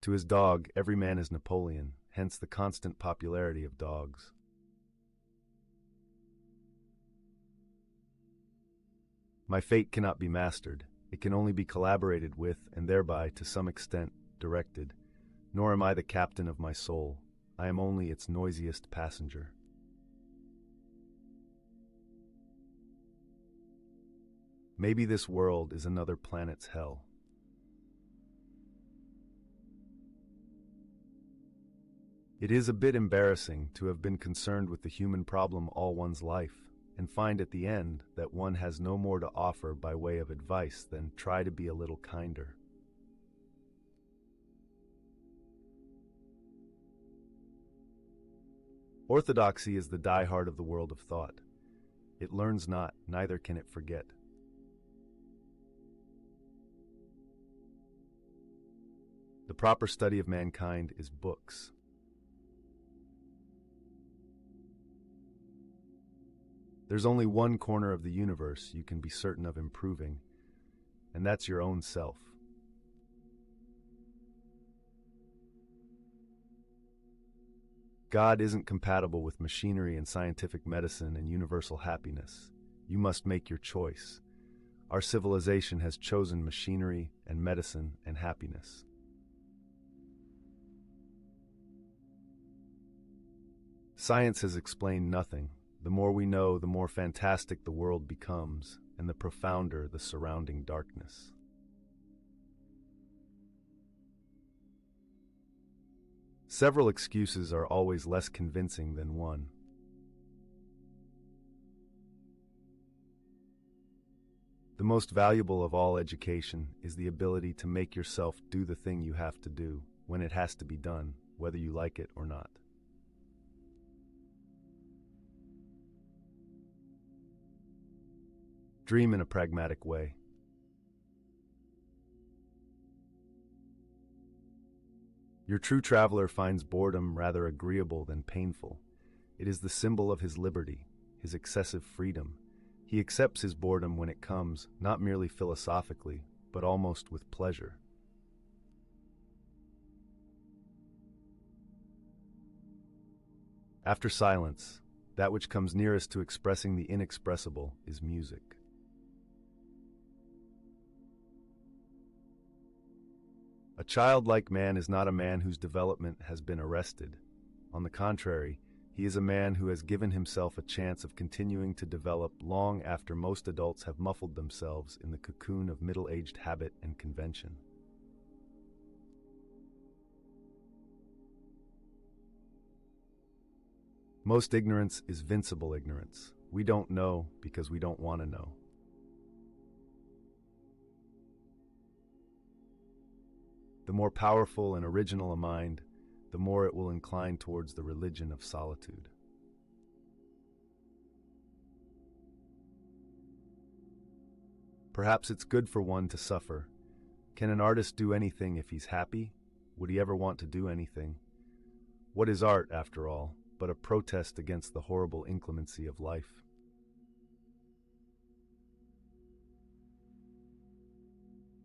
To his dog, every man is Napoleon, hence the constant popularity of dogs. My fate cannot be mastered. It can only be collaborated with and thereby, to some extent, directed. Nor am I the captain of my soul. I am only its noisiest passenger. Maybe this world is another planet's hell. It is a bit embarrassing to have been concerned with the human problem all one's life, and find at the end that one has no more to offer by way of advice than try to be a little kinder. Orthodoxy is the diehard of the world of thought. It learns not, neither can it forget. The proper study of mankind is books. There's only one corner of the universe you can be certain of improving, and that's your own self. God isn't compatible with machinery and scientific medicine and universal happiness. You must make your choice. Our civilization has chosen machinery and medicine and happiness. Science has explained nothing. The more we know, the more fantastic the world becomes, and the profounder the surrounding darkness. Several excuses are always less convincing than one. The most valuable of all education is the ability to make yourself do the thing you have to do when it has to be done, whether you like it or not. Dream in a pragmatic way. Your true traveler finds boredom rather agreeable than painful. It is the symbol of his liberty, his excessive freedom. He accepts his boredom when it comes, not merely philosophically, but almost with pleasure. After silence, that which comes nearest to expressing the inexpressible is music. A childlike man is not a man whose development has been arrested. On the contrary, he is a man who has given himself a chance of continuing to develop long after most adults have muffled themselves in the cocoon of middle-aged habit and convention. Most ignorance is vincible ignorance. We don't know because we don't want to know. The more powerful and original a mind, the more it will incline towards the religion of solitude. Perhaps it's good for one to suffer. Can an artist do anything if he's happy? Would he ever want to do anything? What is art, after all, but a protest against the horrible inclemency of life?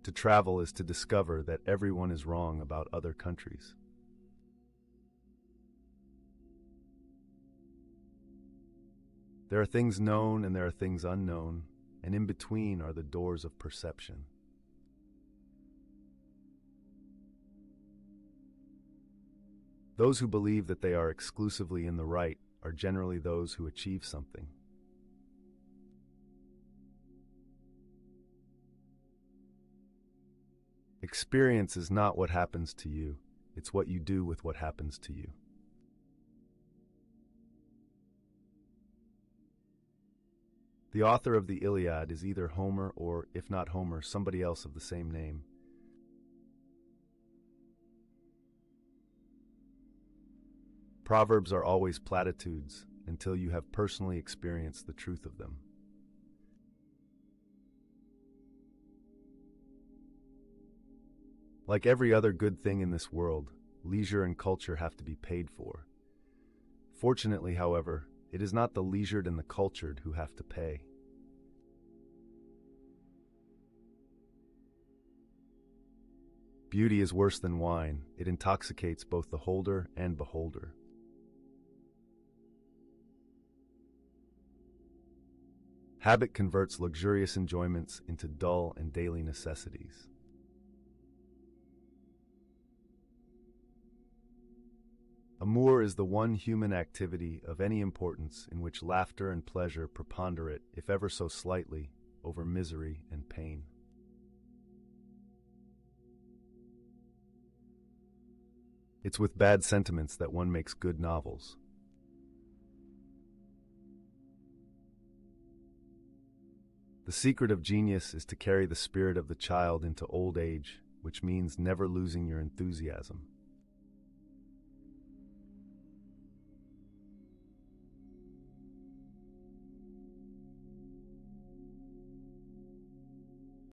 To travel is to discover that everyone is wrong about other countries. There are things known and there are things unknown, and in between are the doors of perception. Those who believe that they are exclusively in the right are generally those who achieve something. Experience is not what happens to you, it's what you do with what happens to you. The author of the Iliad is either Homer or, if not Homer, somebody else of the same name. Proverbs are always platitudes until you have personally experienced the truth of them. Like every other good thing in this world, leisure and culture have to be paid for. Fortunately, however, it is not the leisured and the cultured who have to pay. Beauty is worse than wine. It intoxicates both the holder and beholder. Habit converts luxurious enjoyments into dull and daily necessities. Amour is the one human activity of any importance in which laughter and pleasure preponderate, if ever so slightly, over misery and pain. It's with bad sentiments that one makes good novels. The secret of genius is to carry the spirit of the child into old age, which means never losing your enthusiasm.